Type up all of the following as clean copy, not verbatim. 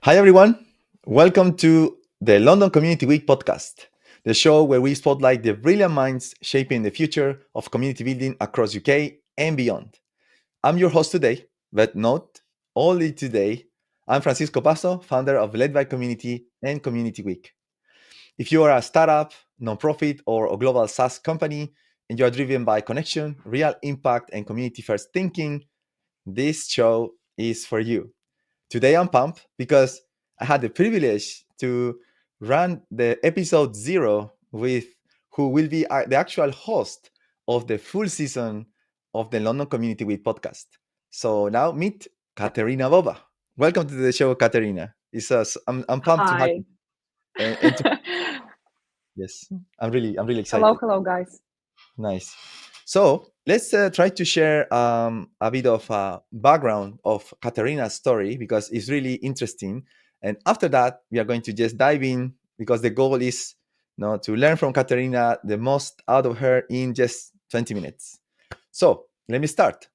Hi, everyone. Welcome to the London Community Week podcast, the show where we spotlight the brilliant minds shaping the future of community building across UK and beyond. I'm your host today, but not only today. I'm Francisco Opazo, founder of Led by Community and Community Week. If you are a startup, nonprofit, or a global SaaS company, and you are driven by connection, real impact, and community first thinking, this show is for you. Today I'm pumped because I had the privilege to run the episode 0 with who will be the actual host of the full season of the London Community Week podcast. So now meet Kateryna Bova. Welcome to the show, Kateryna. I'm pumped to have Hi. you. And to, yes, I'm really Hello, excited. hello, guys. Nice. So let's try to share a bit of background of Kateryna's story because it's really interesting. And after that, we are going to just dive in because the goal is to learn from Kateryna the most out of her in just 20 minutes. So let me start.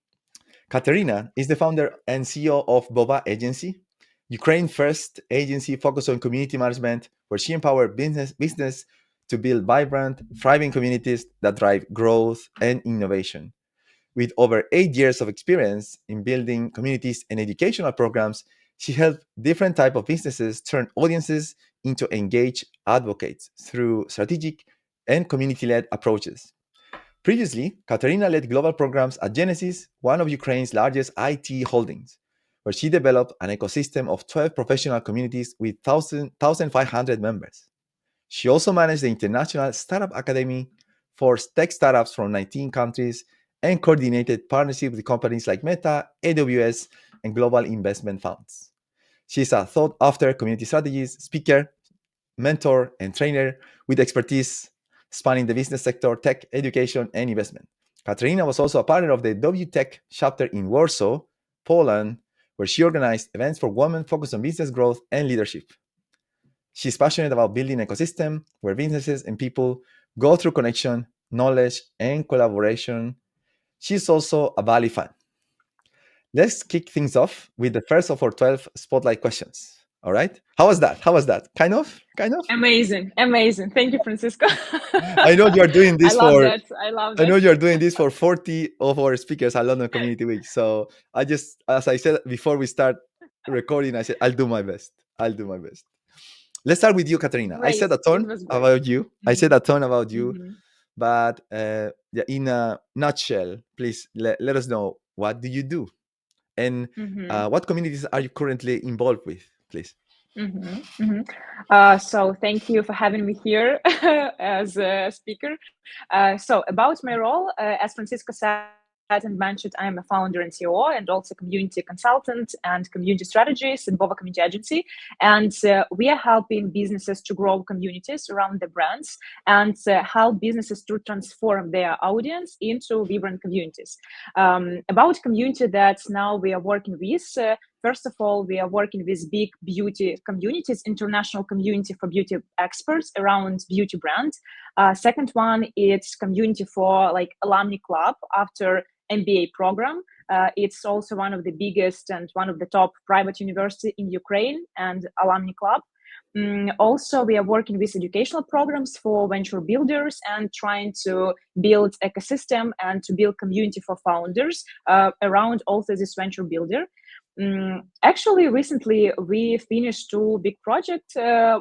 Kateryna is the founder and CEO of BOVA Agency, Ukraine's first agency focused on community management, where she empowers business to build vibrant, thriving communities that drive growth and innovation. With over 8 years of experience in building communities and educational programs, she helped different types of businesses turn audiences into engaged advocates through strategic and community-led approaches. Previously, Kateryna led global programs at Genesis, one of Ukraine's largest IT holdings, where she developed an ecosystem of 12 professional communities with 1,500 members. She also managed the International Startup Academy for tech startups from 19 countries and coordinated partnerships with companies like Meta, AWS, and global investment funds. She's a thought after community strategist, speaker, mentor, and trainer with expertise spanning the business sector, tech, education, and investment. Kateryna was also a partner of the WTech chapter in Warsaw, Poland, where she organized events for women focused on business growth and leadership. She's passionate about building an ecosystem where businesses and people go through connection, knowledge, and collaboration. She's also a Bali fan. Let's kick things off with the first of our 12 spotlight questions. All right? How was that? How was that? Kind of? Kind of? Amazing, amazing. Thank you, Francisco. I know you are doing I this love for that. I love I that. know you're doing this for 40 of our speakers at London Community Week. So as I said before we start recording, I said, I'll do my best. I'll do my best. Let's start with you, Kateryna. I Great. said a It ton was great. about you. I said hmm a ton about you, hmm but yeah, in a nutshell, please let us know what do you do and hmm what communities are you currently involved with, please. hmm hmm So thank you for having me here as a speaker. So about my role, as Francisco said and mentioned, I am a founder and CEO and also community consultant and community strategist in BOVA Community Agency. And we are helping businesses to grow communities around the brands and help businesses to transform their audience into vibrant communities. About community that now we are working with, first of all, we are working with big beauty communities, international community for beauty experts around beauty brands. Second one, it's community for like alumni club after MBA program. It's also one of the biggest and one of the top private university in Ukraine and alumni club. Also, we are working with educational programs for venture builders and trying to build ecosystem and to build community for founders around also this venture builder. Actually, recently we finished two big projects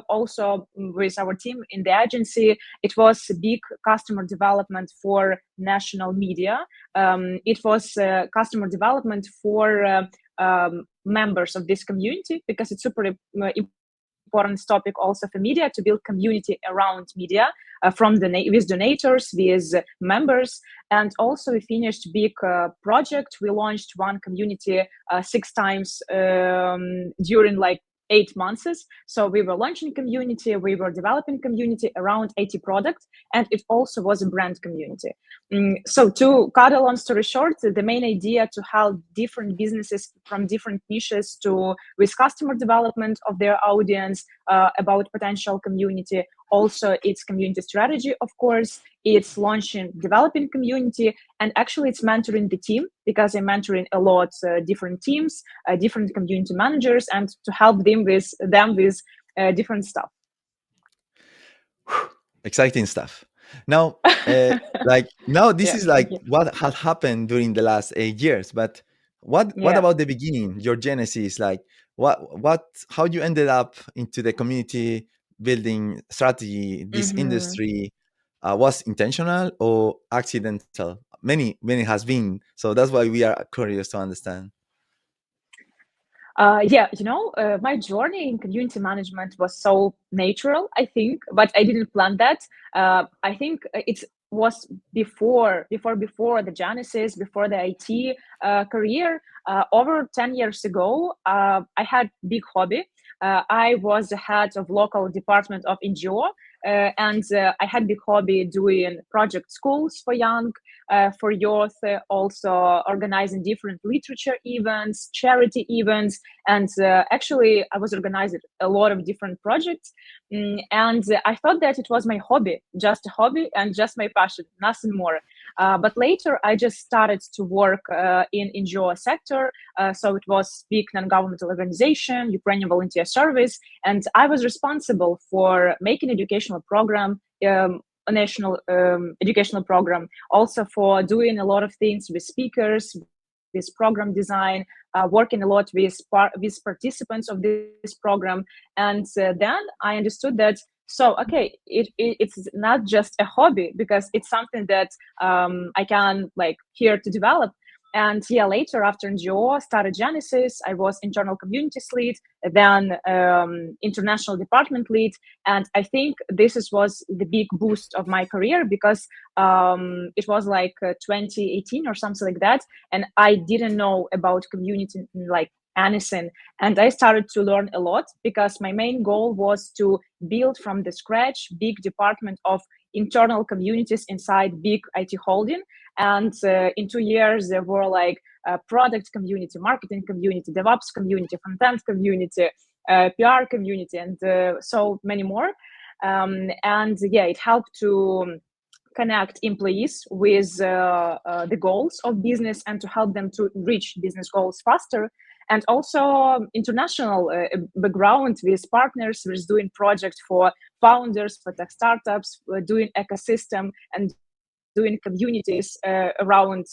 also with our team in the agency. It was a big customer development for national media. It was customer development for members of this community because it's super important topic also for media to build community around media from with donators, with members. And also we finished big project. We launched one community 6 times during like 8 months. So we were launching community, we were developing community around 80 products, and it also was a brand community. So to cut a long story short, the main idea to help different businesses from different niches to with customer development of their audience about potential community, Also, it's community strategy, of course. It's launching, developing community, and actually, it's mentoring the team because I'm mentoring a lot different teams, different community managers, and to help them with different stuff. Exciting stuff. Now, like now, this Yeah, is thank like you. what had happened during the last 8 years. But what Yeah. about the beginning, your genesis? Like how you ended up into the community building strategy, this Hmm. industry, was intentional or accidental? Many has been. So that's why we are curious to understand. Yeah, my journey in community management was so natural, I think, but I didn't plan that. I think it was before the genesis, before the IT career. Over 10 years ago, I had big hobby. I was the head of local department of NGO, and I had big hobby doing project schools for young, for youth, also organizing different literature events, charity events, and actually I was organizing a lot of different projects. And I thought that it was my hobby, just a hobby and just my passion, nothing more. But later I just started to work in NGO sector. So it was big non-governmental organization, Ukrainian volunteer service, and I was responsible for making educational program, a national educational program, also for doing a lot of things with speakers, with program design, working a lot with participants of this program. And then I understood that, so okay, it's not just a hobby, because it's something that I can like here to develop. And yeah, later after NGO started Genesis, I was internal communities lead, then international department lead. And I think was the big boost of my career, because it was like 2018 or something like that, and I didn't know about community like anything. And I started to learn a lot, because my main goal was to build from the scratch big department of internal communities inside big IT holding. And in 2 years there were like product community, marketing community, DevOps community, front-end community, PR community, and so many more. And yeah, it helped to connect employees with the goals of business, and to help them to reach business goals faster. And also international background with partners, with doing projects for founders, for tech startups, doing ecosystem, and doing communities around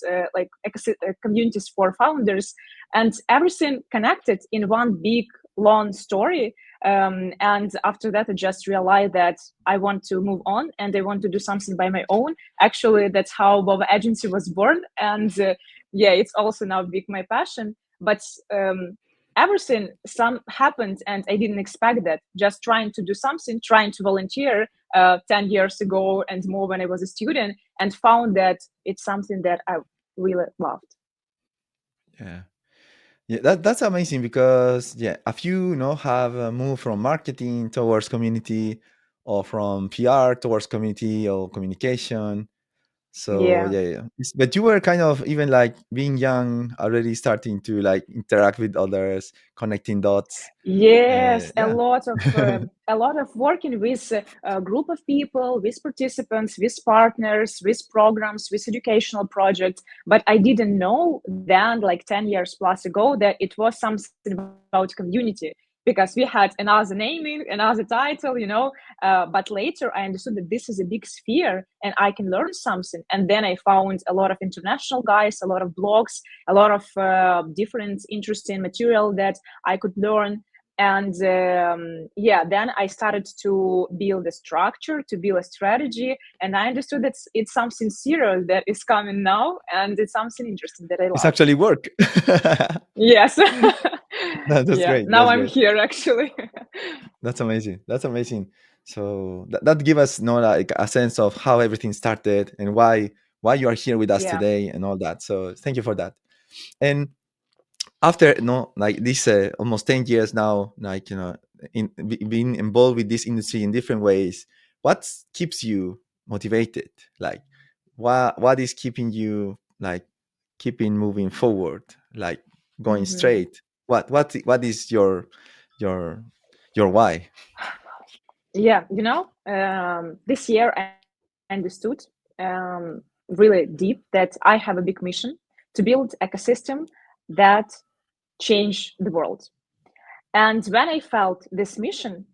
communities for founders, and everything connected in one big long story. And after that, I just realized that I want to move on and I want to do something by my own. Actually, that's how BOVA Agency was born. And yeah, it's also now big my passion. But everything some happened and I didn't expect that. Just trying to do something, trying to volunteer 10 years ago and more when I was a student, and found that it's something that I really loved. Yeah. Yeah, that's amazing because yeah, a few have moved from marketing towards community, or from PR towards community or communication. So Yeah. yeah, yeah. But you were kind of even like being young, already starting to like interact with others, connecting dots. Yes, Yeah, a lot of working with a group of people, with participants, with partners, with programs, with educational projects. But I didn't know then, like 10 years plus ago, that it was something about community, because we had another naming, another title, But later I understood that this is a big sphere and I can learn something. And then I found a lot of international guys, a lot of blogs, a lot of different interesting material that I could learn. And yeah, then I started to build a structure, to build a strategy, and I understood that it's something serious that is coming now, and it's something interesting that I it's love. actually work. Yes. That's Yeah, great. now That's I'm great. here actually. That's amazing. That's amazing. So that give us like a sense of how everything started and why you are here with us Yeah. today and all that. So thank you for that. And after like this almost 10 years now, like being involved with this industry in different ways, what keeps you motivated? Like what is keeping you like keeping moving forward, like going Hmm. straight? What is your your why? Yeah, this year I understood really deep that I have a big mission to build ecosystem that change the world. And when I felt this mission,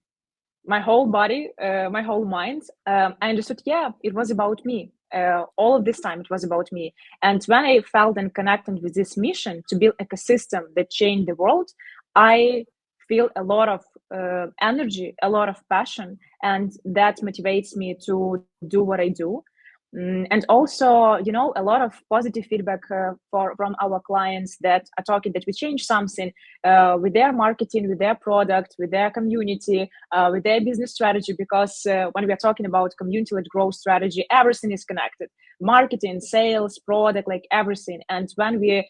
my whole body, my whole mind, I understood, yeah, it was about me. All of this time, it was about me. And when I felt and connected with this mission to build ecosystem that change the world, I feel a lot of energy, a lot of passion, and that motivates me to do what I do. And also, a lot of positive feedback from our clients that are talking that we change something with their marketing, with their product, with their community, with their business strategy. Because when we are talking about community-led growth strategy, everything is connected: marketing, sales, product, like everything. And when we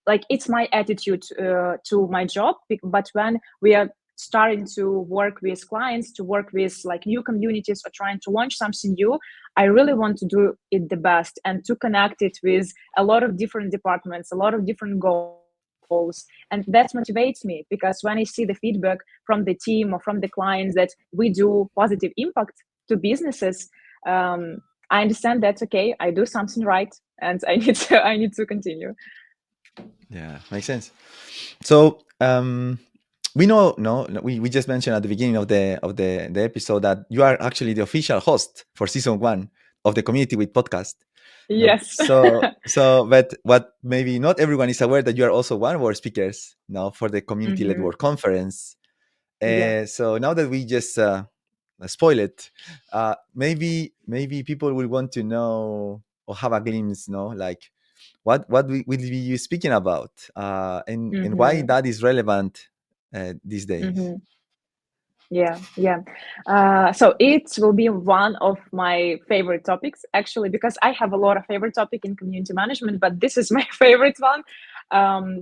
like, it's my attitude to my job, but when we are starting to work with clients, to work with like new communities, or trying to launch something new, I really want to do it the best and to connect it with a lot of different departments, a lot of different goals. And that motivates me, because when I see the feedback from the team or from the clients that we do positive impact to businesses, I understand that, okay, I do something right, and I need to continue. Yeah, makes sense. So we know, no, we just mentioned at the beginning of the episode that you are actually the official host for season 1 of the Community with podcast. No, Yes. but what maybe not everyone is aware that you are also one of our speakers now for the Community Led Hmm. World Conference. Yeah. So now that we just spoil it, maybe people will want to know or have a glimpse, no, like what will be you speaking about, and why Hmm. that is relevant these days. Hmm. Yeah, yeah. So it will be one of my favorite topics, actually, because I have a lot of favorite topic in community management, but this is my favorite one.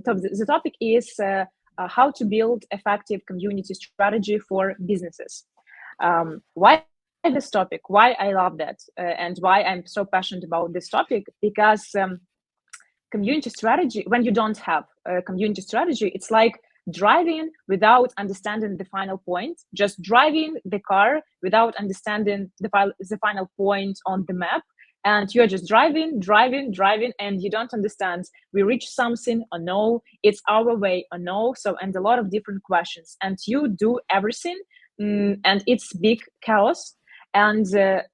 So the topic is how to build effective community strategy for businesses. Why this topic? Why I love that, and why I'm so passionate about this topic? Because community strategy, when you don't have a community strategy, it's like driving without understanding the final point, just driving the car without understanding the final point on the map. And you're just driving, and you don't understand, we reach something or no, it's our way or no. So, and a lot of different questions, and you do everything, and it's big chaos. And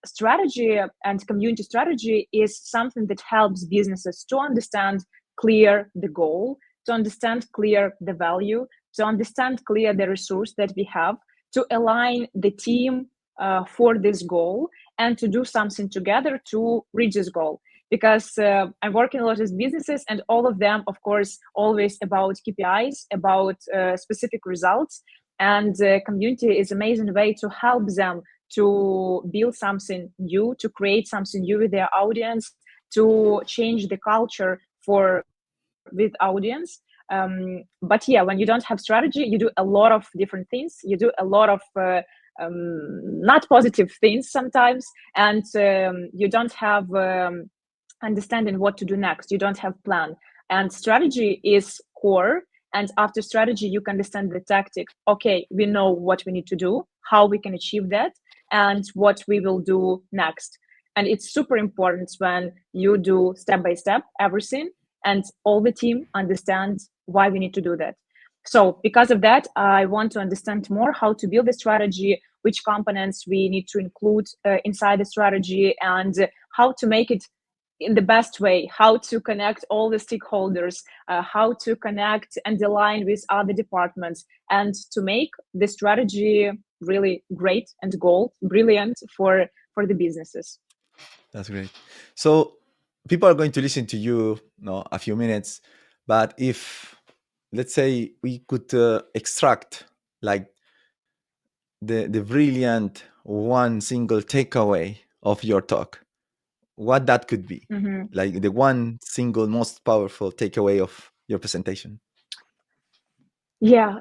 strategy and community strategy is something that helps businesses to understand clear the goal, to understand clear the value, to understand clear the resource that we have, to align the team for this goal, and to do something together to reach this goal. Because I'm working a lot with businesses, and all of them, of course, always about KPIs, about specific results. And community is an amazing way to help them to build something new, to create something new with their audience, to change the culture for with audience. But yeah, when you don't have strategy, you do a lot of different things. You do a lot of not positive things sometimes, and you don't have understanding what to do next. You don't have plan, and strategy is core. And after strategy, you can understand the tactic. Okay, we know what we need to do, how we can achieve that, and what we will do next. And it's super important when you do step by step everything, and all the team understands why we need to do that. So because of that, I want to understand more how to build a strategy, which components we need to include inside the strategy, and how to make it in the best way, how to connect all the stakeholders, how to connect and align with other departments, and to make the strategy really great and gold, brilliant for the businesses. That's great. So people are going to listen to you, no, a few minutes, but if let's say we could extract like the brilliant one single takeaway of your talk, what that could be, Mhm. like the one single most powerful takeaway of your presentation. Yeah,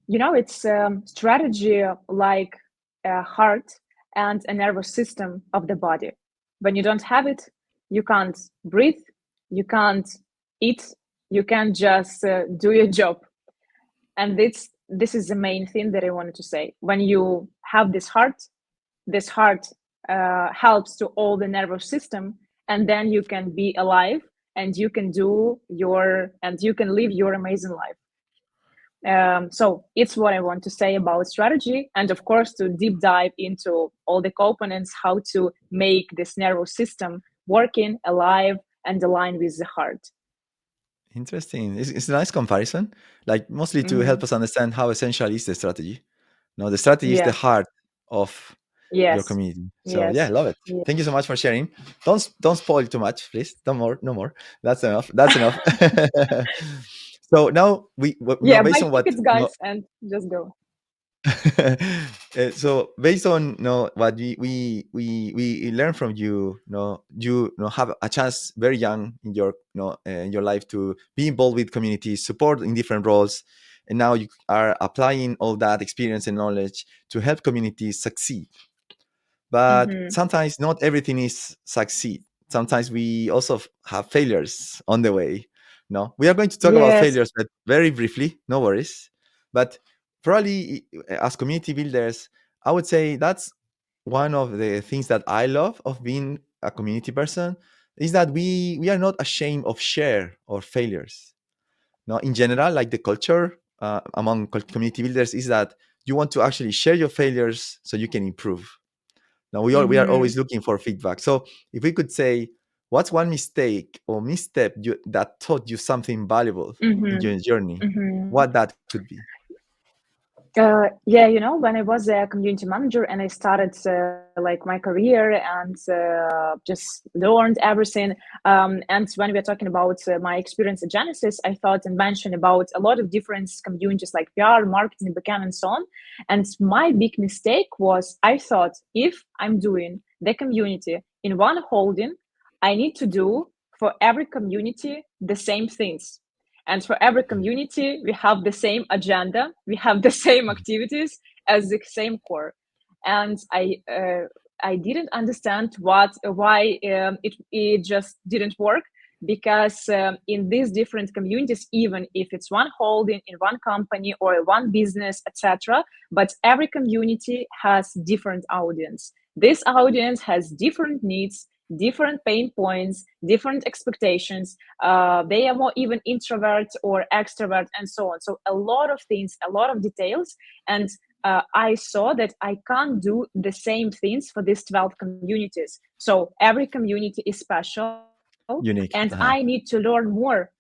it's strategy like a heart and a nervous system of the body. When you don't have it, you can't breathe, you can't eat, you can't just do your job. And this is the main thing that I wanted to say. When you have this heart helps to all the nervous system, and then you can be alive, and you can live your amazing life. So it's what I want to say about strategy, and of course to deep dive into all the components, how to make this nervous system working, alive, and align with the heart. Interesting. It's a nice comparison, like mostly to help us understand how essential is the strategy. No, the strategy is the Yes, heart of your yes, community. So yeah, yes. love it. Yeah. Thank you so much for sharing. Don't spoil too much, please. No more, no more. That's enough. That's enough. So now Yeah, based buy on what tickets, guys, and just go. so based on what we learn from you, have a chance very young in your in your life to be involved with communities, support in different roles, and now you are applying all that experience and knowledge to help communities succeed. But Mm-hmm. sometimes not everything is succeed. Sometimes we also have failures on the way. No, we are going to talk about Yes. failures, but very briefly, no worries. But probably as community builders, I would say that's one of the things that I love of being a community person, is that we are not ashamed of share or failures. No, in general, like the culture among community builders is that you want to actually share your failures so you can improve. Now we are Mm-hmm. always looking for feedback. So if we could say, what's one mistake or misstep that taught you something valuable in Mm-hmm. your journey, Mm-hmm. what that could be? Yeah, when I was a community manager and I started like my career and just learned everything. And when we are talking about my experience at Genesis, I thought and mentioned about a lot of different communities like PR, marketing, backend, and so on. And my big mistake was I thought if I'm doing the community in one holding, I need to do for every community the same things, and for every community we have the same agenda, we have the same activities as the same core. And I didn't understand why it just didn't work, because in these different communities, even if it's one holding in one company or one business, etc., but every community has different audience. This audience has different needs, different pain points, different expectations. They are more even introvert or extrovert, and so on. So a lot of things, a lot of details. And I saw that I can't do the same things for these 12 communities. So every community is special, and I Unique. need to learn more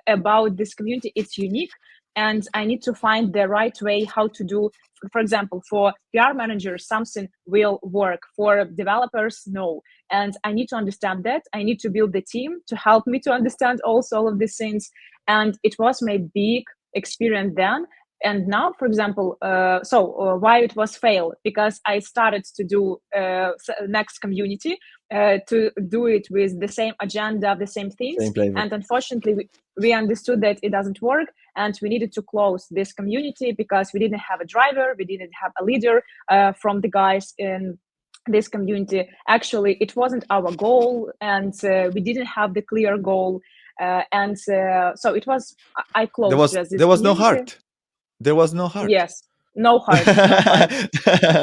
about this community. It's unique, and I need to find the right way how to do. For example, for PR managers, something will work. For developers, no. And I need to understand that. I need to build the team to help me to understand also all of these things. And it was my big experience then. And now, for example, why it was fail? Because I started to do next community, to do it with the same agenda, the same things. Same playbook. And unfortunately, we understood that it doesn't work, and we needed to close this community because we didn't have a driver, we didn't have a leader from the guys in this community. Actually, it wasn't our goal, and we didn't have the clear goal. So it was, I closed just this There was no community. heart. There was no heart. Yes, no heart, no heart,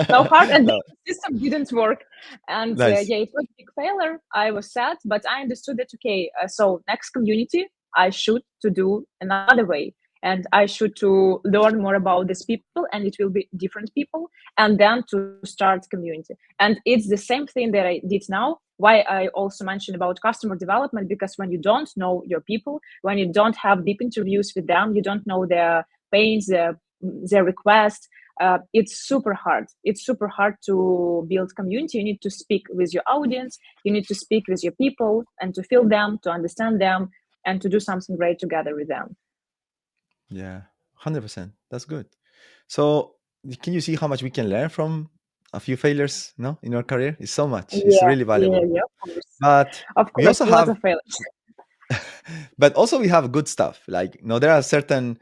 no heart, and No, the system didn't work. And nice. yeah, it was a big failure. I was sad, but I understood that okay, so next community I should to do another way, and I should to learn more about these people, and it will be different people, and then to start community. And it's the same thing that I did now. Why I also mentioned about customer development, because when you don't know your people, when you don't have deep interviews with them, you don't know their pains, their requests, it's super hard. It's super hard to build community. You need to speak with your audience, you need to speak with your people and to feel them, to understand them, and to do something great together with them. Yeah, 100%. That's good. So can you see how much we can learn from a few failures, no, in our career? It's so much. It's Yeah, really yeah, valuable. yeah, of course. But Of we course, also a lot have of failures. but also we have good stuff. Like, there are certain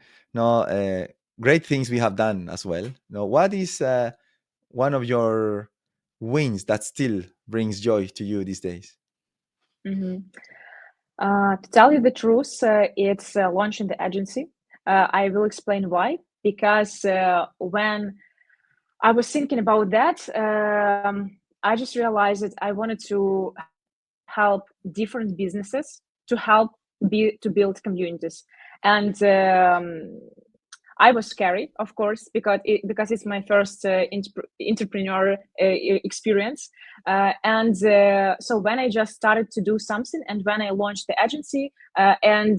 great things we have done as well. What is one of your wins that still brings joy to you these days? Mm-hmm. To tell you the truth, it's launching the agency. I will explain why. because when I was thinking about that, I just realized that I wanted to help different businesses to help to build communities. And I was scary, of course, because it's my first entrepreneur experience. And so when I just started to do something, and when I launched the agency, and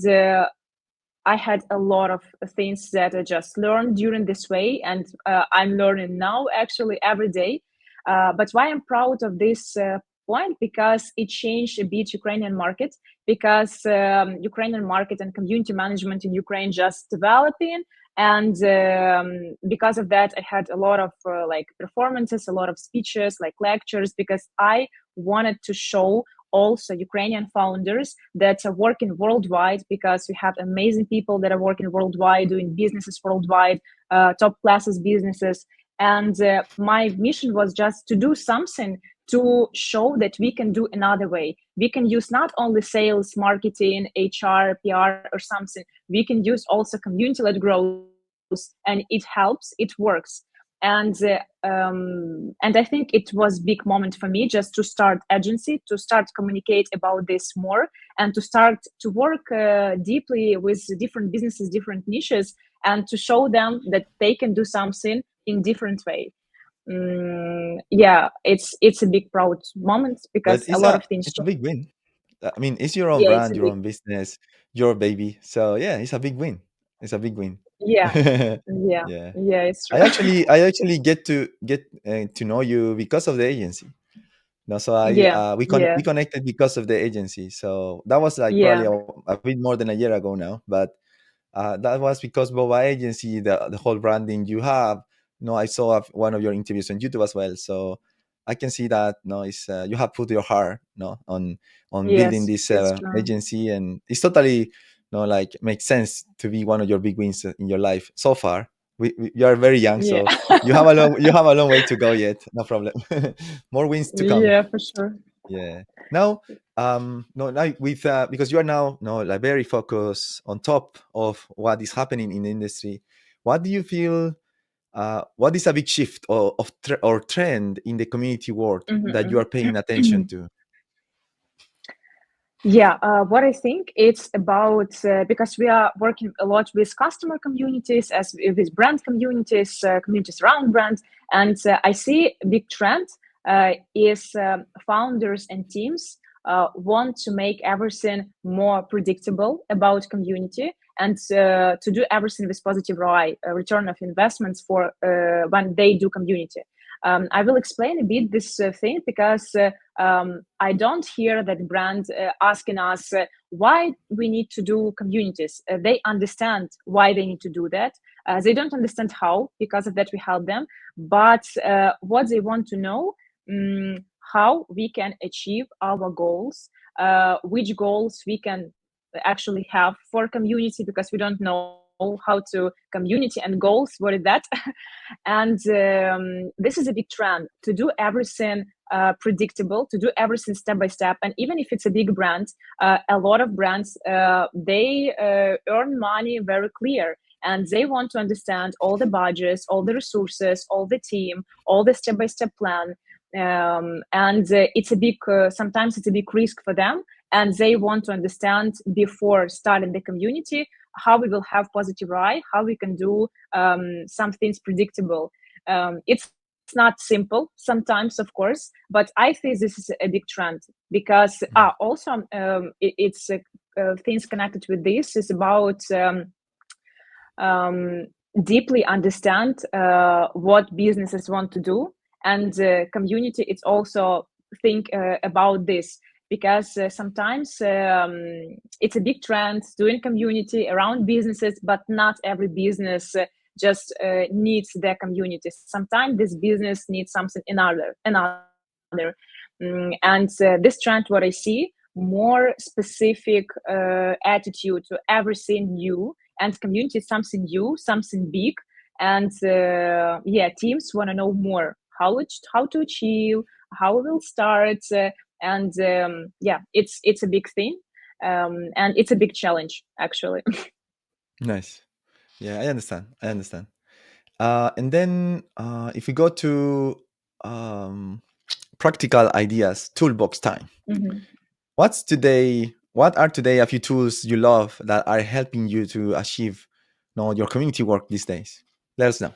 I had a lot of things that I just learned during this way, and I'm learning now actually every day. But why I'm proud of this point, because it changed a bit Ukrainian market, because Ukrainian market and community management in Ukraine just developing, and because of that, I had a lot of like performances, a lot of speeches, like lectures, because I wanted to show also Ukrainian founders that are working worldwide, because we have amazing people that are working worldwide, doing businesses worldwide, top classes businesses. And my mission was just to do something to show that we can do another way. We can use not only sales, marketing, HR, PR, or something. We can use also community-led growth, and it helps, it works. And I think it was big moment for me just to start agency, to start communicate about this more, and to start to work deeply with different businesses, different niches, and to show them that they can do something in different way. Yeah, it's a big proud moment, But because a lot of things it's a big win. I mean, it's your own yeah, it's brand, a your big, own business, your baby. So yeah, it's a big win. It's a big win. yeah, yeah, Yeah. yeah, it's true. I actually get to know you because of the agency. No, so Yeah, we yeah, connected because of the agency. So that was like probably yeah, a bit more than a year ago now. But that was because BOVA agency, the whole branding you have. No, I saw one of your interviews on YouTube as well. So I can see that no, it's you have put your heart no on building yes, this it's true. agency, and it's totally no like makes sense to be one of your big wins in your life so far. You are very young, Yeah. so you have a long way to go yet. No problem. More wins to come. Yeah, for sure. Yeah. Now, no, now with because you are now no like very focused on top of what is happening in the industry. What do you feel? What is a big shift or trend in the community world that you are paying attention to? Yeah, what I think it's about, because we are working a lot with customer communities, as with brand communities, communities around brands, and I see a big trend is founders and teams want to make everything more predictable about community, and to do everything with positive ROI, return of investments, for when they do community. I will explain a bit this thing, because I don't hear that brand asking us why we need to do communities. They understand why they need to do that. They don't understand how. Because of that, we help them. But what they want to know, how we can achieve our goals, which goals we can actually have for community, because we don't know how to community and goals, what is that? And this is a big trend to do everything predictable, to do everything step by step. And even if it's a big brand, a lot of brands, they earn money very clear, and they want to understand all the budgets, all the resources, all the team, all the step by step plan. And it's a big, sometimes it's a big risk for them, and they want to understand before starting the community how we will have positive ROI, how we can do some things predictable. It's not simple sometimes, of course, but I think this is a big trend, because also it's things connected with this is about um, deeply understand what businesses want to do, and community. It's also think about this, because sometimes it's a big trend doing community around businesses, but not every business just needs their community. Sometimes this business needs something another. And this trend, what I see, more specific attitude to everything new, and community is something new, something big. And yeah, teams want to know more how to achieve, how we will start, and yeah, it's a big thing, and it's a big challenge actually. Nice. Yeah, I understand. And then if we go to um, practical ideas, toolbox time. Mhm. What are today a few tools you love that are helping you to achieve, your community work these days? Let us know.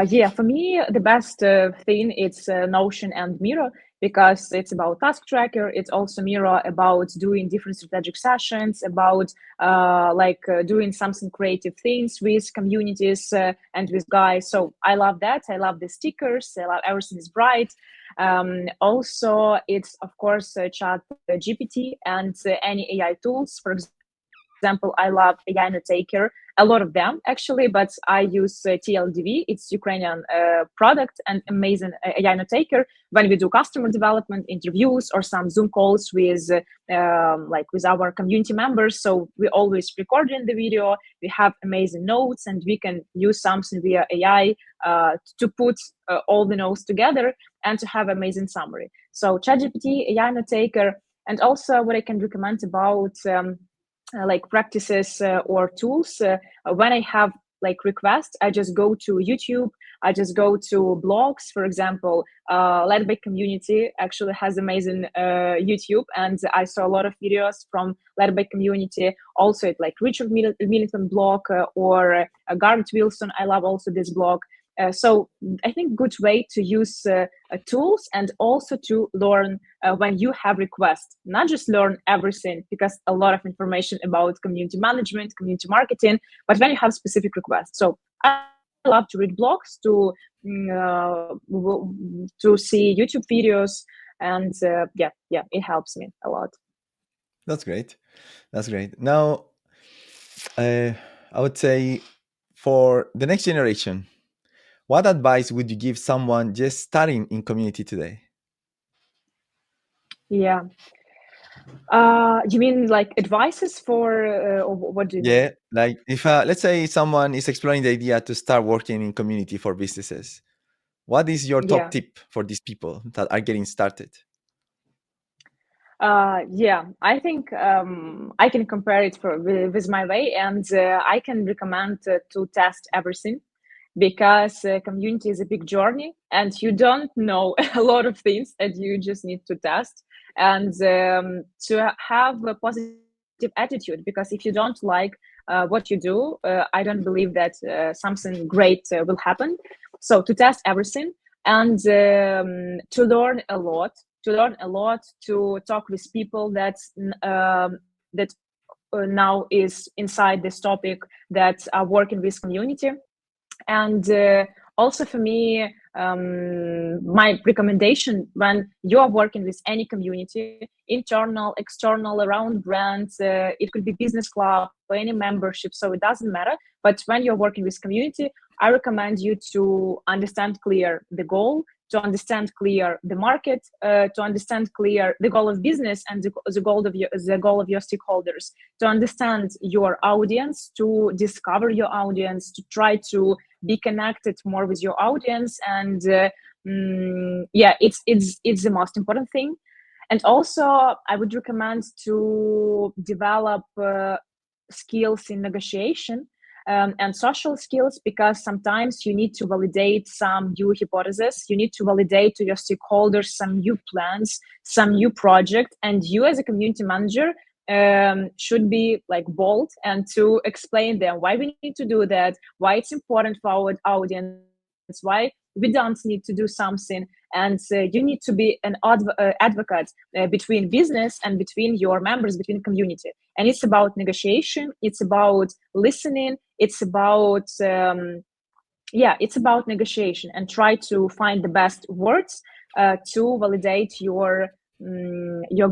Yeah, for me, the best thing it's Notion and Miro because it's about task tracker. It's also Miro about doing different strategic sessions, about doing something creative things with communities and with guys. So I love that. I love the stickers. I love everything is bright. Also, it's of course Chat GPT and any AI tools. For example, I love AI Notaker, a lot of them actually, but I use TLDV. It's Ukrainian product and amazing AI Notaker when we do customer development interviews or some Zoom calls with with our community members. So we always recording the video. We have amazing notes, and we can use something via AI to put all the notes together and to have amazing summary. So ChatGPT, AI Notaker, and also what I can recommend about like practices or tools when I have like requests, I just go to YouTube, I just go to blogs. For example, Led by Community actually has amazing YouTube, and I saw a lot of videos from Led by Community. Also at like Richard Millington blog or Garrett Wilson, I love also this blog. So I think good way to use tools and also to learn when you have requests, not just learn everything because a lot of information about community management, community marketing, but when you have specific requests. So I love to read blogs, to see YouTube videos, and yeah, it helps me a lot. That's great. That's great. Now, uh, I would say for the next generation, what advice would you give someone just starting in community today? Yeah. You mean like advices for, or what do you mean? Yeah, like if let's say someone is exploring the idea to start working in community for businesses, what is your top Yeah. tip for these people that are getting started? Yeah, I think I can compare it with my way, and I can recommend to test everything because community is a big journey, and you don't know a lot of things, and you just need to test and to have a positive attitude. Because if you don't like what you do, I don't believe that something great will happen. So to test everything and to learn a lot to talk with people that now is inside this topic that are working with community. And also for me, my recommendation when you are working with any community, internal, external, around brands, it could be business club or any membership, so it doesn't matter. But when you're working with community, I recommend you to understand clear the goal, to understand clear the market, to understand clear the goal of business and the goal of your stakeholders, to understand your audience, to discover your audience, to try to be connected more with your audience. And yeah, it's the most important thing. And also I would recommend to develop skills in negotiation and social skills, because sometimes you need to validate some new hypotheses, you need to validate to your stakeholders some new plans, some new project, and you as a community manager should be like bold and to explain them why we need to do that, why it's important for our audience, why we don't need to do something. And you need to be an advocate between business and between your members, between community. And it's about negotiation, it's about listening, it's about it's about negotiation, and try to find the best words to validate your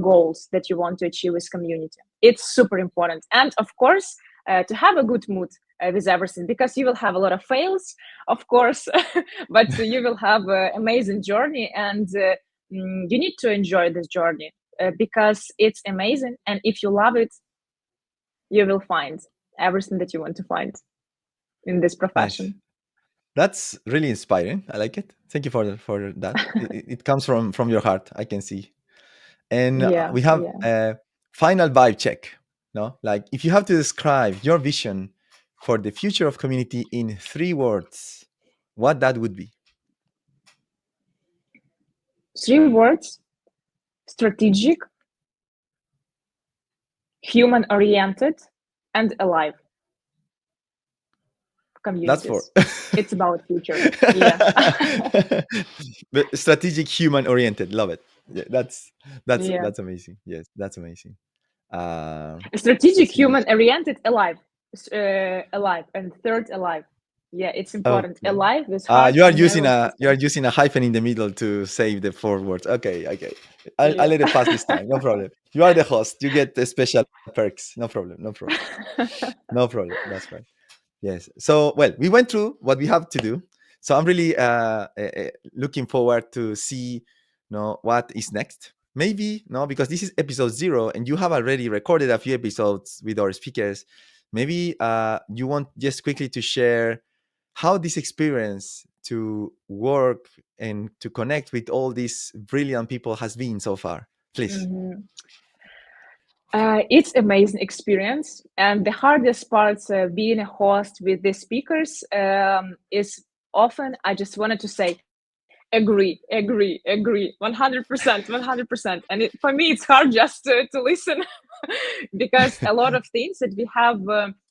goals that you want to achieve with community. It's super important. And of course, to have a good mood with everything, because you will have a lot of fails, of course, but you will have an amazing journey, and you need to enjoy this journey because it's amazing. And if you love it, you will find everything that you want to find in this Nice. profession. That's really inspiring. I like it. Thank you for that. It comes from your heart. I can see. And Yeah, we have yeah. a final vibe check. No, like if you have to describe your vision for the future of community in 3 words, what that would be? 3 words: strategic, human oriented, and alive That's 4. communities. It's about future. Yeah. The strategic, human oriented. Love it. Yeah, that's Yeah. that's amazing. Yes, that's amazing. Strategic, Strategic. human oriented, alive. Alive. And third, alive. Yeah, it's important. Okay. Alive with heart You are and using nervous a system. hyphen in the middle to save the 4 words. Okay, okay. I'll Yeah. let it pass this time. No problem. You are the host. You get the special perks. No problem. No problem. No problem. That's fine. Yes. So, well, we went through what we have to do. So I'm really looking forward to see, what is next. Maybe, no, because this is episode 0, and you have already recorded a few episodes with our speakers. Maybe you want just quickly to share how this experience to work and to connect with all these brilliant people has been so far. Please. Mhm. It's amazing experience, and the hardest parts being a host with the speakers is often I just wanted to say agree 100%. And for me it's hard just to listen because a lot of things that we have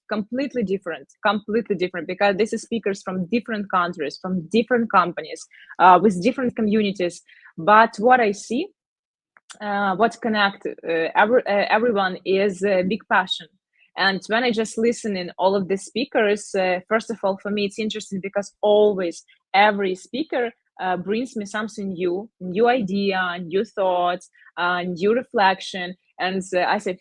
completely different, because this is speakers from different countries, from different companies, with different communities. But what I see, what connect everyone is a big passion. And when I just listen in all of the speakers, first of all, for me it's interesting because always every speaker brings me something new idea, new thoughts, new reflection. And I said,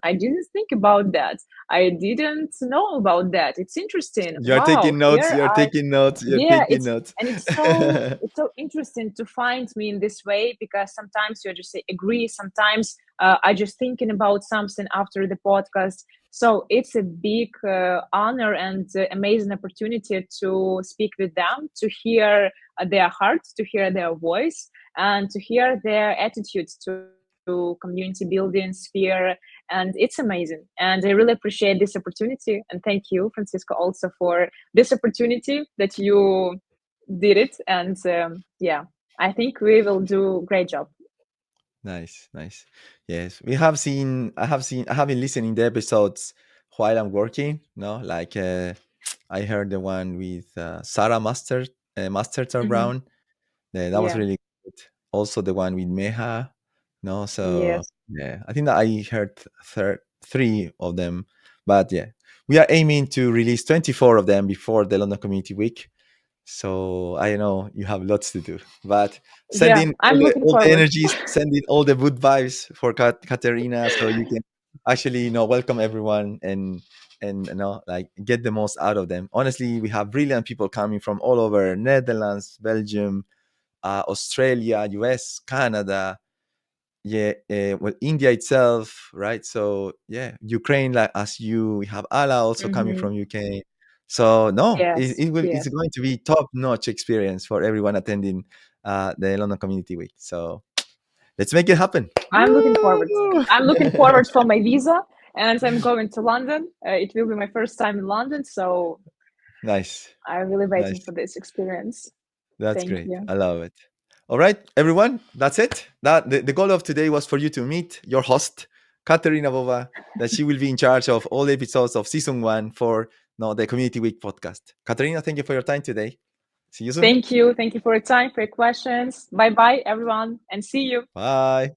I didn't think about that. I didn't know about that. It's interesting. You're Wow, taking notes. here You're I taking notes. You're yeah, taking notes. it's so interesting to find me in this way, because sometimes you just say agree, sometimes I just thinking about something after the podcast. So it's a big honor and amazing opportunity to speak with them, to hear their hearts, to hear their voice, and to hear their attitudes to community building sphere. And it's amazing, and I really appreciate this opportunity. And thank you, Francisco, also for this opportunity that you did it. And yeah, I think we will do a great job. Nice, nice. Yes, we have seen. I have been listening the episodes while I'm working. No, like I heard the one with Sarah Masterton Hmm. Brown. That was Yeah. really good. Also, the one with Meha. No, so Yes. yeah, I think that I heard 3 of them. But yeah, we are aiming to release 24 of them before the London Community Week. So I know you have lots to do, but Yeah, sending I'm looking all the forward. energies, sending all the good vibes for Katerina, so you can actually welcome everyone and like get the most out of them. Honestly, we have brilliant people coming from all over Netherlands, Belgium, Australia, US, Canada, yeah, well, India itself, right? So yeah, Ukraine, like as you, we have Ala also coming Hmm. from UK. So no, Yes, it's yes, going to be top notch experience for everyone attending the London Community Week. So let's make it happen. I'm looking forward. Woo! I'm looking forward for my visa, and I'm going to London. It will be my first time in London, so Nice, I'm really waiting nice. for this experience. That's Thank great. you. I love it. All right, everyone, that's it. That the goal of today was for you to meet your host, Kateryna Bova, that she will be in charge of all episodes of season 1 for the Community Week podcast. Kateryna, thank you for your time today. See you soon. Thank you. Thank you for your time, for your questions. Bye bye, everyone, and see you. Bye.